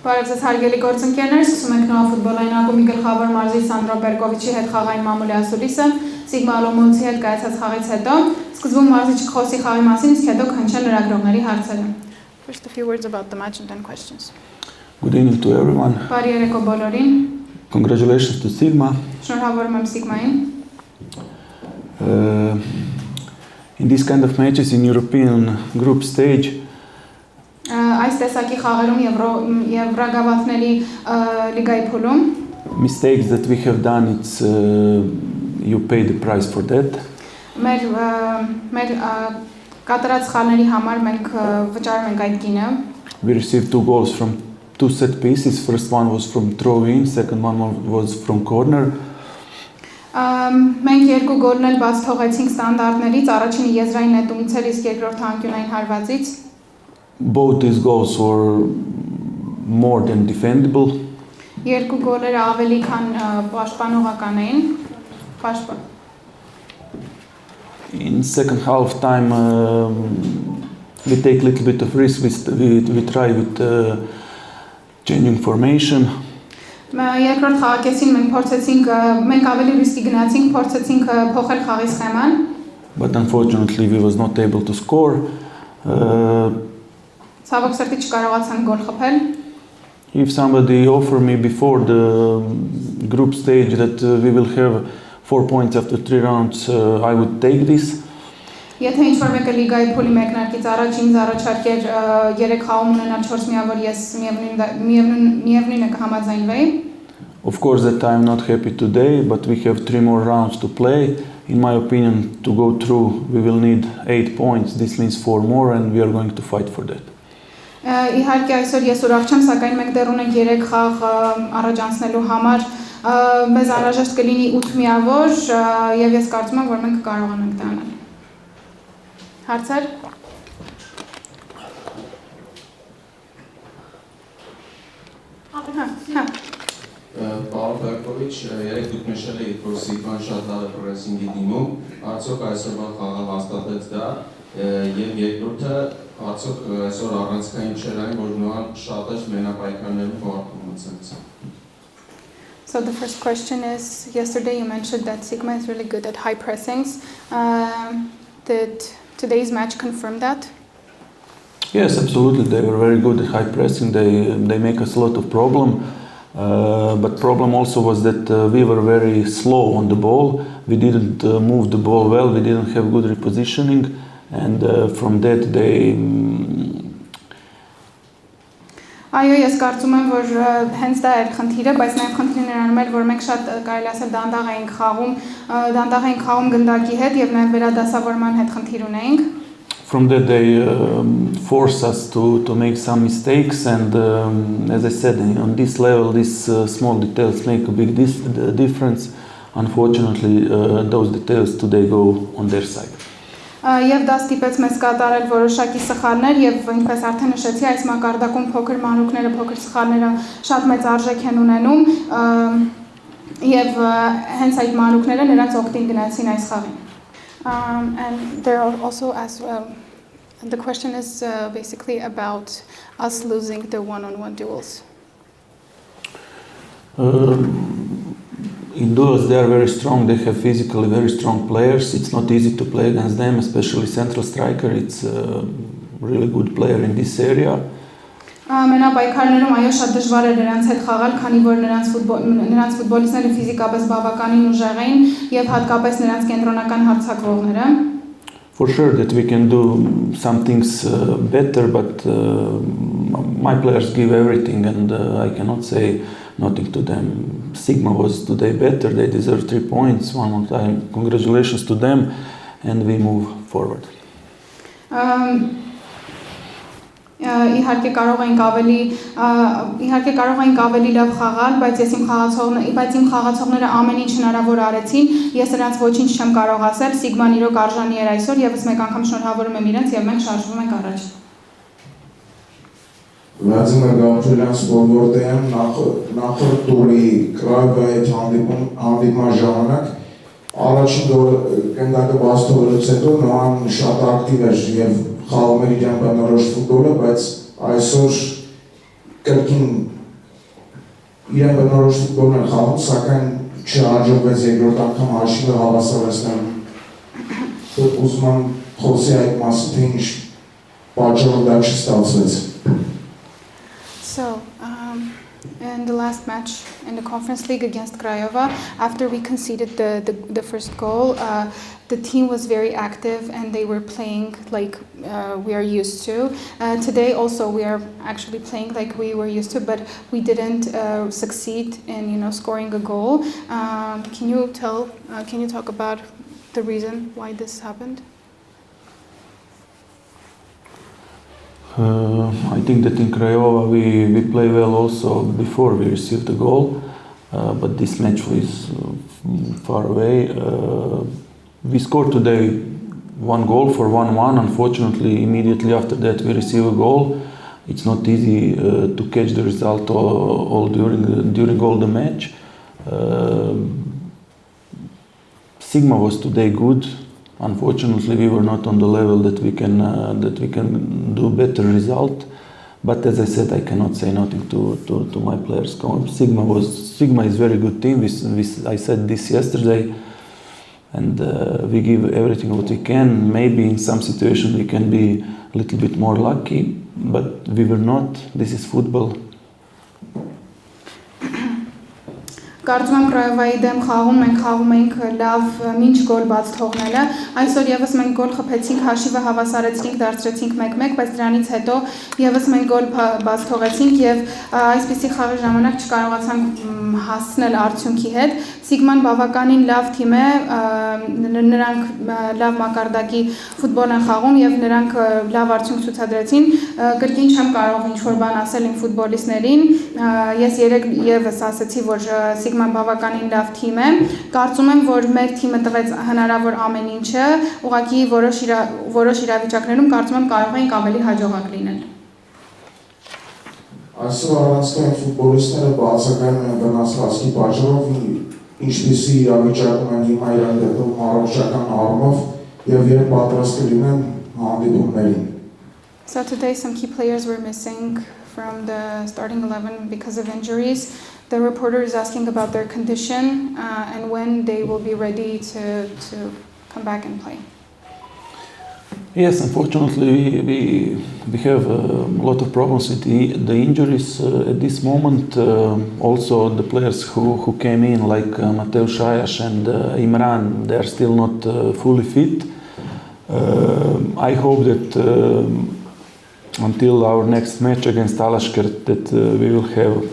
Բարև ձեզ հարգելի գործընկերներ, սկսում ենք նոր ֆուտբոլային ակումբի գլխավոր մարզի Sandro Perković-ի հետ խաղային մամուլի ասուլիսը, Sigma Olomouc-ի հետ կայացած խաղից հետո, սկզբում մարզիչը խոսի խաղի մասին, իսկ հետո քննչեն լրագրողների հարցերը. First a few words about the match and then questions. Good evening to everyone. Բարի երեկո բոլորին. Congratulations to Sigma. Շնորհավորում եմ Sigma-ին. In this kind of matches in European group stage, Այս տեսակի խաղերում Եվրագավաթների լիգայի փուլում mistakes that we have done, it's you pay the price for that. Մեր կատարած սխալների համար մենք վճարում ենք այդ գինը. We received 2 goals from 2 set pieces. First one was from throw-in, second one was from corner. Մենք երկու գոլն էլ բաց թողեցինք ստանդարտներից, առաջինը եզրային նետումից էր, իսկ երկրորդը անկյունային հարվածից. Both these goals were more than defendable. Երկու գոլերը ավելի քան պաշտպանողական էին. In second half time, we take a little bit of risk. We try with changing formation. Երկրորդ խաղակեսին մենք ավելի ռիսկի գնացինք, փորձեցինք փոխել խաղի սխեման. But unfortunately, we was not able to score. Ցավոք սրտի չկարողացանք գոլ խփել. If somebody offered me before the group stage that we will have 4 points after 3 rounds, I would take this. Եթե ինչ-որ մեկը լիգայի փուլի մեկնարկից առաջ ինձ առաջարկեր 3 խաղում ունենալ 4 միավոր, ես միևնույնը կհամաձայնվեի. Of course that I am not happy today, but we have 3 more rounds to play. In my opinion, to go through, we will need 8 points. This means 4 more, and we are going to fight for that. Իհարկե այսօր ես ուրախ չեմ, սակայն մենք դեռ ունենք 3 խաղ առաջ անցնելու համար, մեզ անհրաժեշտ կլինի 8 միավոր, եւ ես կարծում եմ, որ մենք կկարողանանք դա անել. Հարցեր? Sandro Perković, երեք դուք նշել եք, որ Sigma-ն շատ լավ է պրեսինգի դիմում, արդյոք այսօրվա խաղը հաստատեց դա, եւ երկրորդը արդյոք այսօր առանցքային չէր այն, որ նոան շատ էր մենապայքարներում վարդումից. So the first question is, yesterday you mentioned that Sigma is really good at high pressings. Did today's match confirm that? Yes, absolutely. They were very good at high pressing. They make us a lot of problem. But problem also was that we were very slow on the ball. We didn't move the ball well. We didn't have good repositioning, and from that they. Այո, ես կարծում եմ, որ հենց դա էր խնդիրը, բայց նաև խնդիրը նրանում էր, որ մենք շատ կարելի ասել դանդաղ էինք խաղում գնդակի հետ եւ նաև վերադասավորման հետ խնդիր ունեինք. From that they force us to make some mistakes, and as I said, on this level, these small details make a big difference. Unfortunately, those details today go on their side. Եվ դա ստիպեց մեզ կատարել որոշակի սխալներ, եւ ինչպես արդեն նշեցի, այս մակարդակում փոքր մանրուքները, փոքր սխալները շատ մեծ արժեք են ունենում, եւ հենց այդ մանրուքները նրանց օգտին գնացին այս խաղին. And there are also as well. The question is basically about us losing the one-on-one duels. In duels, they are very strong. They have physically very strong players. It's not easy to play against them, especially central striker. It's a really good player in this area. Մենապայքարներում այո շատ դժվար է նրանց հետ խաղալ, քանի որ նրանց ֆուտբոլիստները ֆիզիկապես բավականին ուժեղ էին եւ հատկապես նրանց կենտրոնական հարձակվողները. For sure that we can do some things better, but my players give everything, and I cannot say nothing to them. Sigma was today better. They deserve 3 points. One more time, congratulations to them, and we move forward. Իհարկե կարող ենք ավելի լավ խաղալ, բայց իմ խաղացողները ամեն ինչ հնարավոր արեցին, ես նրանց ոչինչ չեմ կարող ասել, Sigma-ն իրոք արժանի էր այսօր, եւս մեկ անգամ շնորհավորում եմ իրենց եւ մենք շարժվում ենք առաջ. Վլադիմիր Գավթելյան սպորտորտեան նախորդ տուրի Կրայբայի հանդիպման ժամանակ առաջին գնդակը բաց թողելուց հետո նոան շատ ակտիվ էր եւ խաղում էր իրան բանորոշ ֆուտբոլը, բայց այսօր կրկին իրեն բնորոշ ֆուտբոլն են խաղում, սակայն չհաջողվեց երկրորդ անգամ հաշիվը հավասարեցնել։ Ուզում եմ խոսի այդ մասին, թե ինչ պատճառով դա չստացվեց։ So, in the last match in the Conference League against Craiova, after we conceded the first goal, the team was very active and they were playing like we are used to. Today also we are actually playing like we were used to, but we didn't succeed in scoring a goal. Can you talk about the reason why this happened? I think that in Craiova we play well also before we received the goal, but this match was far away. We scored today one goal for 1-1. Unfortunately, immediately after that we receive a goal. It's not easy to catch the result all during all the match. Sigma was today good. Unfortunately, we were not on the level that we can do better result. But as I said, I cannot say nothing to my players. Sigma is very good team. I said this yesterday, and we give everything what we can. Maybe in some situation we can be a little bit more lucky, but we were not. This is football. Կարծում եմ Craiova-ի դեմ խաղում մենք խաղում էինք լավ մինչ գոլ բաց թողնելը։ Այսօր եւս մենք գոլ խփեցինք, հաշիվը հավասարեցրինք, դարձրեցինք 1-1, բայց դրանից հետո եւս մենք գոլ բաց թողեցինք եւ այսպիսի խաղի ժամանակ չկարողացանք հասնել արդյունքի հետ։ Sigma-ն բավականին լավ թիմ է, նրանք լավ մակարդակի ֆուտբոլ են խաղում եւ նրանք լավ արդյունք ցուցադրեցին։ Կրկին չեմ կարող ինչ-որ բան ասել իմ ֆուտբոլիստներին։ Ես երեք եւս ասացի, որ Sigma-ն բավականին լավ թիմ է։ Կարծում եմ, որ մեր թիմը տվեց հնարավոր ամեն ինչը, ուղղակի որոշ իրավիճակներում կարծում եմ կարող էինք ավելի հաջողակ լինել։ Այսօր առանցքային ֆուտբոլիստները բացակայում են վնասվածքի պատճառով ինչպիսի իրավիճակում են հիմա իրար դեպքում առողջական առումով եւ երբ պատրաստ կլինեն հանդիպումներին։ So today some key players were missing from the starting 11 because of injuries. The reporter is asking about their condition and when they will be ready to come back and play. Yes, unfortunately, we have a lot of problems with the injuries at this moment. Also, the players who came in, like Mateusz Ajas and Imran, they are still not fully fit. I hope that until our next match against Alaskert, that we will have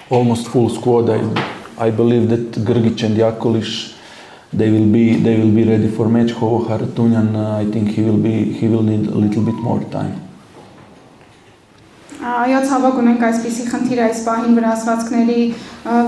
almost full squad. I believe that Grgic and Jakolic, they will be ready for match. Hovo Haratunyan, I think he will need a little bit more time. Այո, ցավոք ունենք այսպիսի խնդիր այս պահին վնասվածքների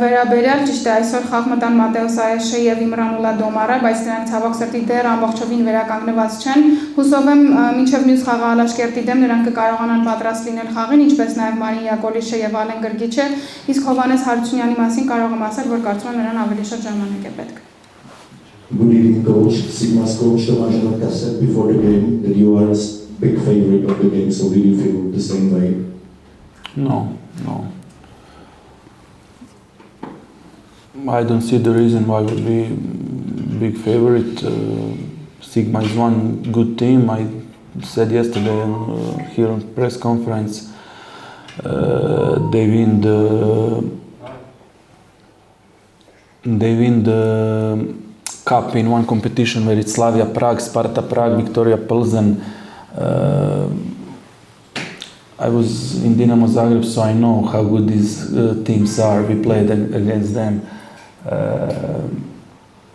վերաբերյալ, ճիշտ է, այսօր խաղ մտան Մատեոս Այեշը եւ Իմրանուլա Դոմարը, բայց նրանք ցավոք սրտի դեռ ամբողջովին վերականգնված չեն։ Հուսով եմ մինչեւ մյուս խաղը Ալաշկերտի դեմ նրանք կկարողանան պատրաստ լինել խաղին, ինչպես նաեւ Մարին Յակոլիշը եւ Ալեն Գրգիչը, իսկ Հովհաննես Հարությունյանի մասին կարող եմ ասել, որ կարծում եմ նրան ավելի շատ ժամանակ է պետք։ Good evening, coach. Sigma's coach Tomáš Hlatka said before the game that you are a big favorite of the game, so do you feel the same way? No. I don't see the reason why would be big favorite. Sigma is one good team. I said yesterday here on press conference, they win the cup in one competition where it's Slavia Prague, Sparta Prague, Victoria Plzen. I was in Dinamo Zagreb, so I know how good these teams are. We played against them.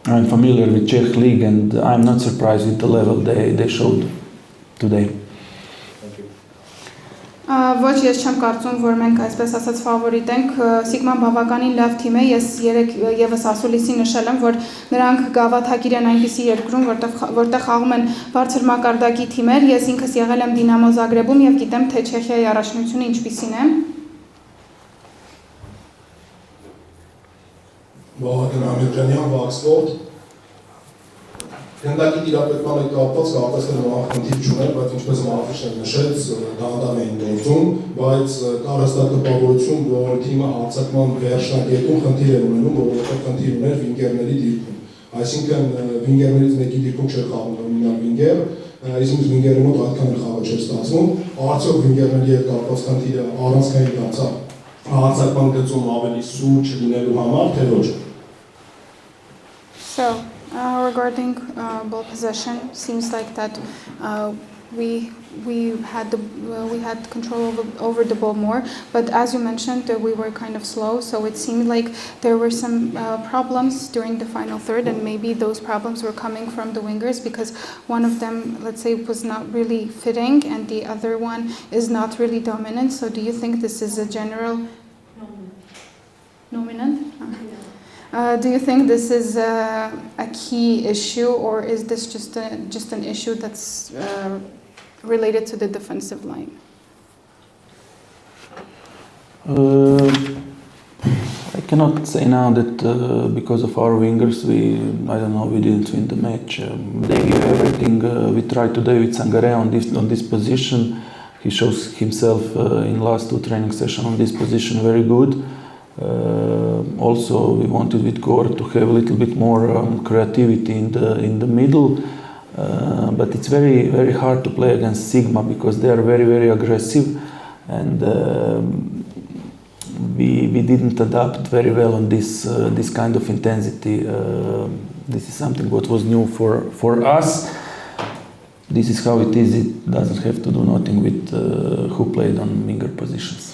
I'm familiar with Czech League, and I'm not surprised with the level they showed today. Ոչ, ես չեմ կարծում, որ մենք այսպես ասած ֆավորիտ ենք։ Sigma-ն բավականին լավ թիմ է։ Ես երեք եւս ասուլիսի նշել եմ, որ նրանք գավաթակիր են այնպիսի երկրում, որտեղ խաղում են բարձր մակարդակի թիմեր։ Ես ինքս եղել եմ Dinamo Zagreb-ում եւ գիտեմ, թե Չեխիայի առաջնությունը ինչպիսին է։ Վահագն Ամիրյանյան, Վաքսպորտ։ Գնդակի տիրապետման հետ կապված կարծես խնդիր չուներ, բայց ինչպես Մարաթիշն նշեց, դանդաղ էին գործում, բայց կար հստակ տպավորություն, որ թիմը հարձակման վերջնակետում խնդիր էր ունենում, որովհետև խնդիր ուներ վինգերների դիրքում։ Այսինքն վինգերներից մեկի դիրքում չէր խաղում նոմինալ վինգեր, իսկ վինգերի մոտ այդքան էլ խաղը չէր ստացվում։ Արդյոք վինգերների հետ կապված խնդիրը առանցքային դարձավ հարձակման գծում ավելի սուրճ լինելու համար, թե ոչ։ So, regarding ball possession, seems like that we had control over the ball more, but as you mentioned, we were kind of slow. So it seemed like there were some problems during the final third, and maybe those problems were coming from the wingers because one of them, let's say, was not really fitting, and the other one is not really dominant. So do you think this is a general dominant? Do you think this is a key issue, or is this just an issue that's related to the defensive line? I cannot say now that because of our wingers we didn't win the match. They give everything. We tried today with Sangare on this position. He shows himself in last 2 training sessions on this position very good. Also, we wanted with Gore to have a little bit more creativity in the middle, but it's very, very hard to play against Sigma because they are very, very aggressive, and we didn't adapt very well on this kind of intensity. This is something what was new for us. This is how it is. It doesn't have to do nothing with who played on winger positions.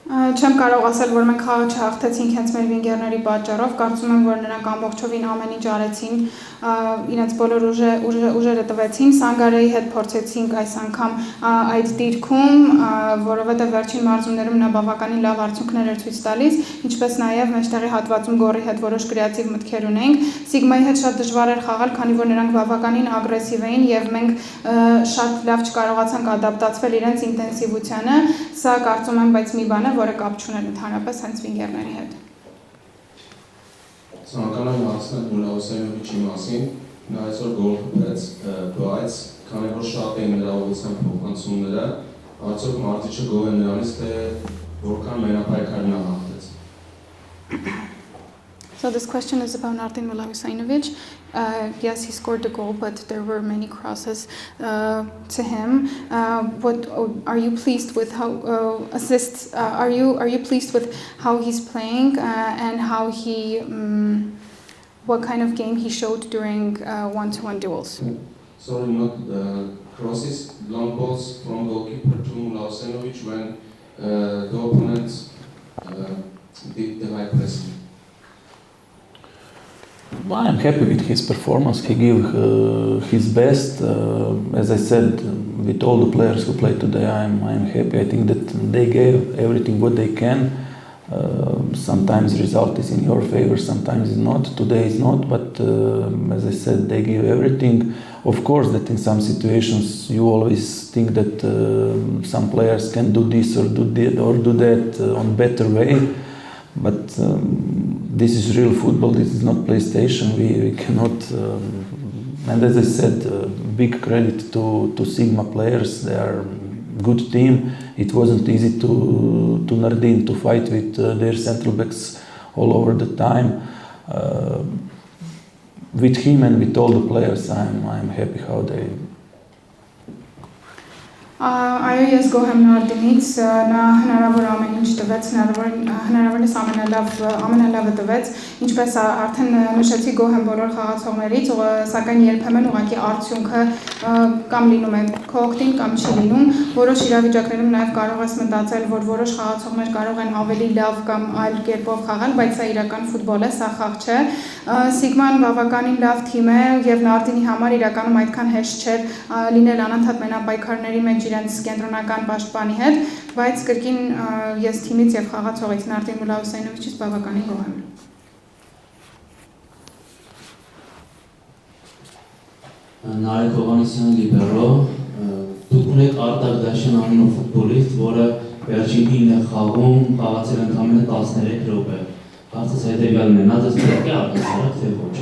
Չեմ կարող ասել, որ մենք խաղը չհաղթեցինք հենց մեր վինգերների պատճառով, կարծում եմ, որ նրանք ամբողջովին ամեն ինչ արեցին, իրենց բոլոր ուժերը տվեցին, Սանգարեի հետ փորձեցինք այս անգամ այդ դիրքում, որովհետև վերջին մարզումներում նա բավականին լավ արդյունքներ էր ցույց տալիս, ինչպես նաև մեջտեղի հատվածում Գորի հետ որոշ կրեատիվ մտքեր ունենք, Սիգմայի հետ շատ դժվար էր խաղալ, քանի որ նրանք բավականին ագրեսիվ էին եւ մենք շատ լավ չկարողացանք ադապտացվել իրենց ինտենսիվությանը, սա կարծում եմ, բայց մի բան է, որը կապ չուներ ընդհանրապես հենց վինգերների հետ։ Ցանկանում եմ հարցնել Մուլաուսյանի մասին, նա այսօր գոլ խփեց, բայց քանի որ շատ էին նրա ուղղությամբ փոխանցումները, արդյոք Մարտիչը գոհ է նրանից, թե որքան մենապայքար նա հաղթեց։ So this question is about Artin Milošević. Yes, he scored the goal, but there were many crosses to him. What are you pleased with? How assists? Are you pleased with how he's playing and how he? What kind of game he showed during one-to-one duels? Sorry, not crosses, long balls from goalkeeper to Milošević when the opponents did the high pressing. I'm happy with his performance. He gave his best. As I said, with all the players who played today, I'm happy. I think that they gave everything what they can. Sometimes result is in your favor, sometimes it's not. Today is not, but as I said, they gave everything. Of course, that in some situations you always think that some players can do this or do that on better way. But this is real football, this is not PlayStation, we cannot, and as I said, big credit to Sigma players, they are a good team. It wasn't easy to Nardin to fight with their central backs all over the time. With him and with all the players, I'm happy how they... Այո, ես գոհ եմ Նարդինից, նա հնարավոր ամեն ինչ տվեց, հնարավորինս ամենալավը տվեց, ինչպես արդեն նշեցի գոհ եմ բոլոր խաղացողներից, սակայն երբեմն ուղղակի արդյունքը կամ լինում է քո օգտին կամ չի լինում, որոշ իրավիճակներում նաև կարող ես մտածել, որ որոշ խաղացողներ կարող են ավելի լավ կամ այլ կերպով խաղալ, բայց սա իրական ֆուտբոլ է, սա խաղ չէ։ Սիգման բավականին լավ թիմ է եւ Նարդինի համար իրականում այդքան հեշտ չէր լինել անընդհատ մենապայքարների մեջ իրենց կենտրոնական պաշտպանի հետ, բայց կրկին ես թիմից եւ խաղացողից Նարդին Միլոševićից բավականին գոհ եմ։ Նարեկ Հովհաննիսյան լիբերո, դուք ունեք Արտակ Դաշյան անունով ֆուտբոլիստ, որը վերջին 9 խաղում խաղացել ընդամենը 13 րոպե։ Կարծես հետեւյալն է, նա ձեզ պետք է արտասարակ թե ոչ։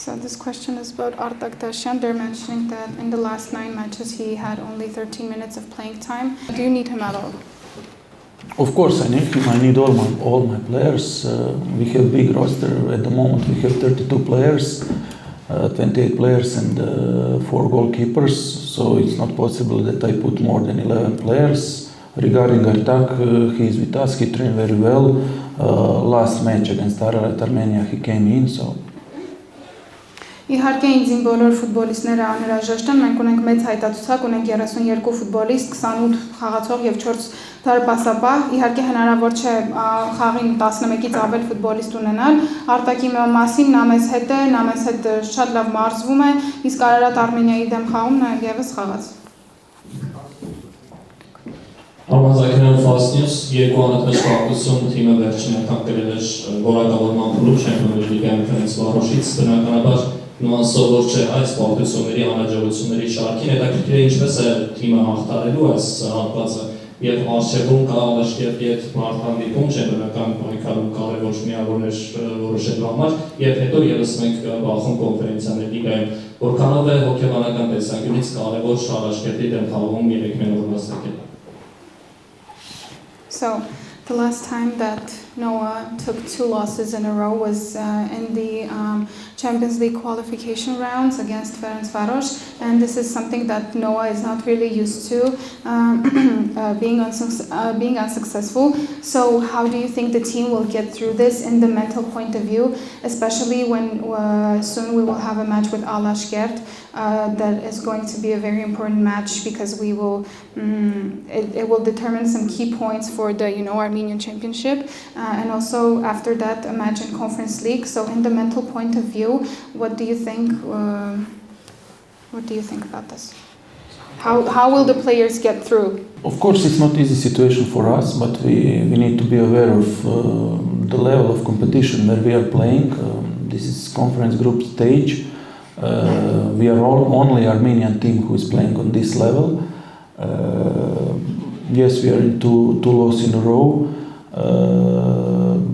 So this question is about Artak Dasyan. They're mentioning that in the last 9 matches he had only 13 minutes of playing time. Do you need him at all? Of course I need him. I need all my players. We have big roster at the moment. We have 32 players, 28 players and 4 goalkeepers. So it's not possible that I put more than 11 players. Regarding Artak, he is with us. He trained very well. Last match against Armenia he came in. So. Իհարկե ինձ իմ բոլոր ֆուտբոլիստները անհրաժեշտ են, մենք ունենք մեծ հայտարարություն, ունենք 32 ֆուտբոլիստ, 28 խաղացող եւ 4 դարպասապահ, իհարկե հնարավոր չէ խաղին 11-ից ավել ֆուտբոլիստ ունենալ, Արտակի մասին նա մեզ հետ է, նա մեզ հետ շատ լավ մարզվում է, իսկ Արարատ Արմենիայի դեմ խաղում նա եւս խաղաց։ Արմազակյան Fast News երկու անընդմեջ կապություն թիմը վերջին անգամ գրել էր որակավորման փուլում Champions League-ի ֆինանս վարոշից, բնականաբար նուանսով որ չէ այս պարտությունների անհաջողությունների շարքին, հետաքրքիր է ինչպես է թիմը հաղթարելու այս հատվածը եւ արժեվում կա Ալաշկերտի հետ մարտհանդիպում չեմպիոնական պայքարում կարևոր միավորներ որոշելու համար եւ հետո եւս մենք բախում կոնֆերենցիաների լիգայում որքանով է հոգեբանական տեսանկյունից կարևոր Ալաշկերտի դեմ խաղում 3 մենորված եկել։ So the last time that Noah took 2 losses in a row was in the Champions League qualification rounds against Ferencváros, and this is something that Noah is not really used to, being unsuccessful. So how do you think the team will get through this in the mental point of view, especially when soon we will have a match with Alashkert? That is going to be a very important match because we will it will determine some key points for the Armenian Championship, and also after that a match in Conference League. So in the mental point of view, what do you think? What do you think about this? How will the players get through? Of course, it's not easy situation for us, but we need to be aware of the level of competition where we are playing. This is conference group stage. We are only Armenian team who is playing on this level. Yes, we are in two losses in a row,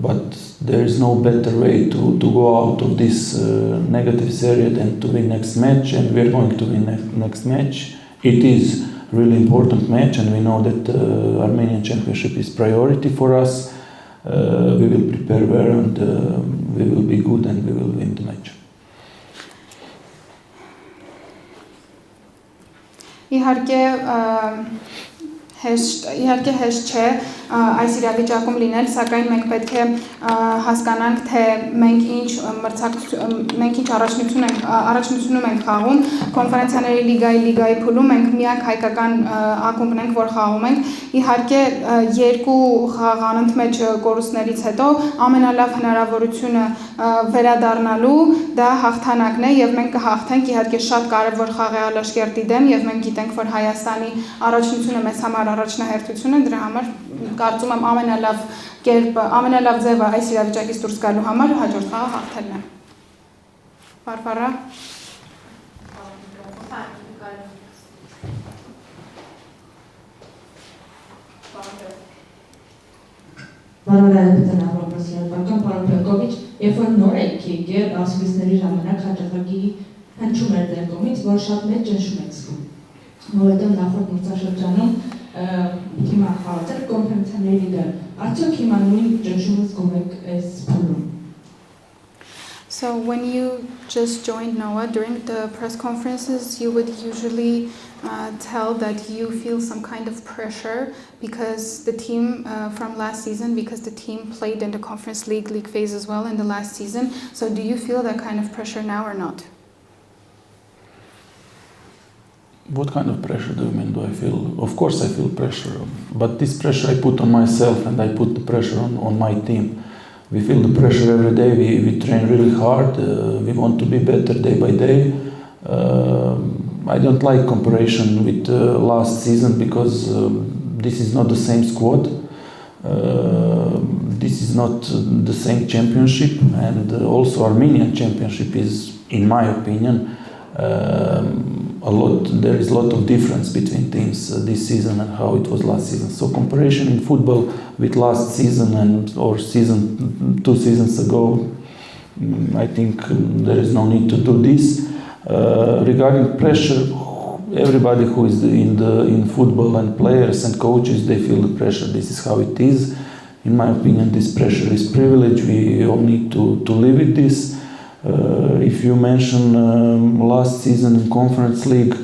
but there is no better way to go out of this negative series than to win next match, and we are going to win next match. It is really important match, and we know that Armenian Championship is priority for us. We will prepare well, and we will be good, and we will win the match. Իհարկե հեշտ չէ այս իրավիճակում լինել, սակայն մենք պետք է հասկանանք, թե մենք ինչ առաջնությունում ենք խաղում, կոնֆերենցիաների լիգայի փուլում մենք միակ հայկական ակումբն ենք, որ խաղում ենք, իհարկե 2 խաղ անընդմեջ կորուստներից հետո ամենալավ հնարավորությունը վերադառնալու դա հաղթանակն է եւ մենք կհաղթենք, իհարկե շատ կարեւոր խաղ է Ալաշկերտի դեմ եւ մենք գիտենք, որ Հայաստանի առաջնությունը մեզ համար առաջնահերթություն է, դրա համար կարծում եմ ամենալավ ձևը այս իրավիճակից դուրս գալու համար հաջորդ խաղը հաղթելն է։ Բարբարա Բարոյական ապրոպրոսիական պարոն Perković, երբ որ նոր եք եկել ասուլիսների ժամանակ հաջողակի հնչում էր ձեր կողմից, որ շատ մեծ ճնշում եք զգում։ Որովհետև նախորդ մրցաշրջանում թիմը խաղացել կոնֆերենցիաների լիգա, արդյոք հիմա նույն ճնշումը զգում եք այս փուլում։ So when you just joined Noah, during the press conferences, you would usually tell that you feel some kind of pressure because the team from last season, because the team played in the Conference League phase as well in the last season. So do you feel that kind of pressure now or not? What kind of pressure do you mean? Do I feel? Of course I feel pressure, but this pressure I put on myself and I put the pressure on my team. We feel the pressure every day, we train really hard, we want to be better day by day. I don't like comparison with last season because this is not the same squad. This is not the same championship, and also Armenian championship is, in my opinion, there is a lot of difference between teams this season and how it was last season. So comparison in football with last season or 2 seasons ago, I think there is no need to do this. Regarding pressure, everybody who is in football and players and coaches, they feel the pressure. This is how it is. In my opinion, this pressure is privilege. We all need to live with this. If you mention last season in Conference League,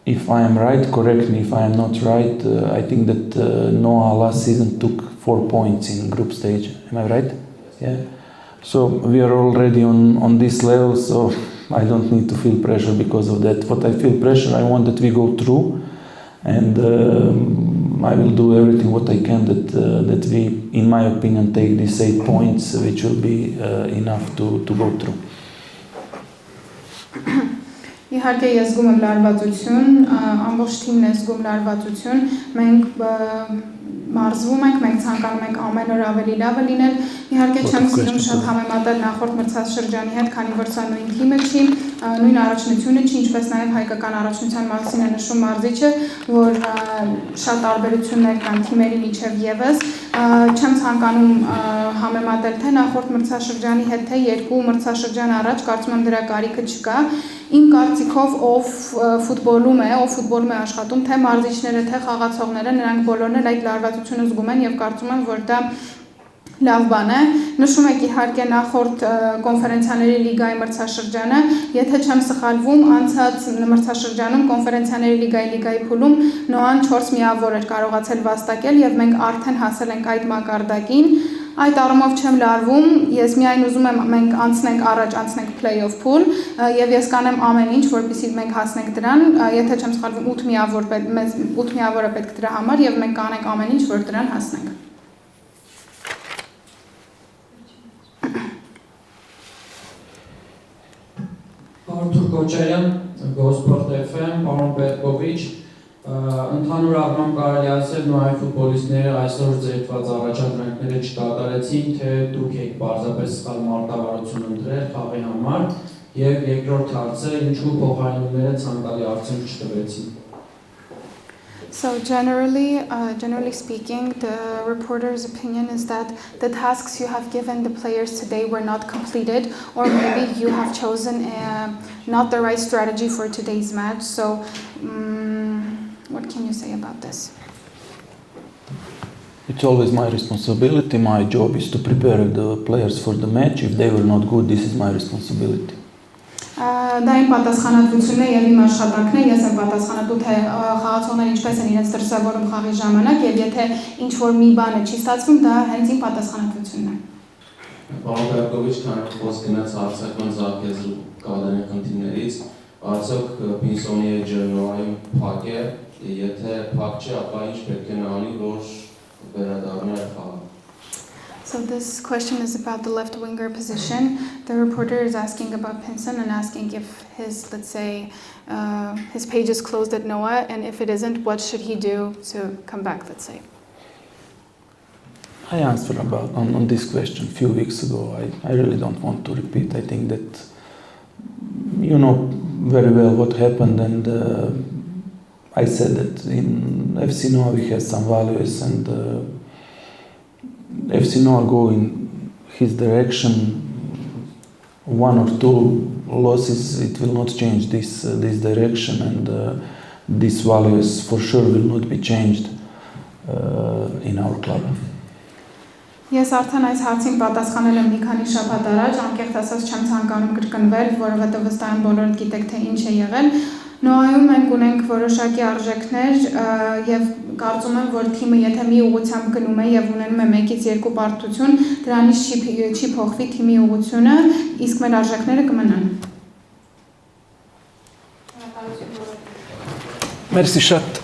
if I am right, correct me if I am not right, I think that Noah last season took 4 points in group stage. Am I right? Yeah. So we are already on this level, so I don't need to feel pressure because of that. What I feel pressure, I want that we go through, and I will do everything what I can that we, in my opinion, take these 8 points, which will be enough to go through. Իհարկե ես զգում եմ լարվածություն, ամբողջ թիմն է զգում լարվածություն, մենք մարզվում ենք, մենք ցանկանում ենք ամեն օր ավելի լավը լինել, իհարկե չեմ սիրում շատ համեմատել նախորդ մրցաշրջանի հետ, քանի որ սա նույն թիմը չի, նույն առաջնությունը չի, ինչպես նաև հայկական առաջնության մասին է նշում մարզիչը, որ շատ տարբերություններ կան թիմերի միջև եւս, չեմ ցանկանում համեմատել թե նախորդ մրցաշրջանի հետ, թե երկու մրցաշրջան առաջ, կարծում եմ դրա կարիքը չկա, իմ կարծիքով ով ֆուտբոլում է աշխատում, թե մարզիչները, թե խաղացողները, նրանք բոլորն էլ այդ լարվածությունը զգում են եւ կարծում եմ, որ դա լավ բան է։ Նշում եք իհարկե նախորդ կոնֆերենցիաների լիգայի մրցաշրջանը, եթե չեմ սխալվում, անցած մրցաշրջանում կոնֆերենցիաների լիգայի փուլում Նոան 4 միավոր էր կարողացել վաստակել եւ մենք արդեն հասել ենք այդ մակարդակին։ Այդ առումով չեմ լարվում, ես միայն ուզում եմ մենք անցնենք play-off pool եւ ես կանեմ ամեն ինչ, որպեսզի մենք հասնենք դրան, եթե չեմ սխալվում 8 միավորը պետք դրա համար եւ մենք կանենք ամեն ինչ, որ դրան հասնենք։ Պարոն Թուրքոչարյան, Gosport FM, պարոն Perković, ընդհանուր առմամբ կարելի ասել նոյի ֆուտբոլիստները այսօր ձերտված առաջադրանքները չկատարեցին, թե դուք եք պարզապես սխալ մարտավարություն ընտրել խաղի համար եւ երկրորդ հարցը ինչու փոխարինումները ցանկալի արդյունք չտվեցին։ So generally speaking, the reporter's opinion is that the tasks you have given the players today were not completed, or maybe you have chosen not the right strategy for today's match. So what can you say about this? It's always my responsibility. My job is to prepare the players for the match. If they were not good, this is my responsibility. Դա իմ պատասխանատվությունն է եւ իմ աշխատանքն է, ես եմ պատասխանատու թե խաղացողները ինչպես են իրենց դրսևորում խաղի ժամանակ եւ եթե ինչ որ մի բանը չի ստացվում, դա հենց իմ պատասխանատվությունն է։ Պարոն Perković, քանի խոսք գնաց հարցական զարգացու կադրային խնդիրներից, արդյոք Պինսոնի էջը նորայում փակ է, եթե փակ չէ, ապա ինչ պետք է անի, որ վերադառնա խաղը։ So this question is about the left winger position. The reporter is asking about Pinson and asking if his, let's say, his page is closed at Noah, and if it isn't, what should he do to come back, let's say? I answered on this question a few weeks ago. I really don't want to repeat. I think that you know very well what happened, and I said that in FC Noah we had some values, and FC Noah go in his direction. 1 or 2 losses, it will not change this direction, and these values for sure will not be changed in our club. Ես արդեն այս հարցին պատասխանել եմ մի քանի շաբաթ առաջ, անկեղծ ասած չեմ ցանկանում կրկնվել, որովհետև վստահ եմ բոլորդ գիտեք թե ինչ է եղել։ Նոայում մենք ունենք որոշակի արժեքներ եւ կարծում եմ, որ թիմը եթե մի ուղղությամբ գնում է եւ ունենում է 1-ից 2 պարտություն, դրանից չի փոխվի թիմի ուղղությունը, իսկ մեր արժեքները կմնան։ Merci շատ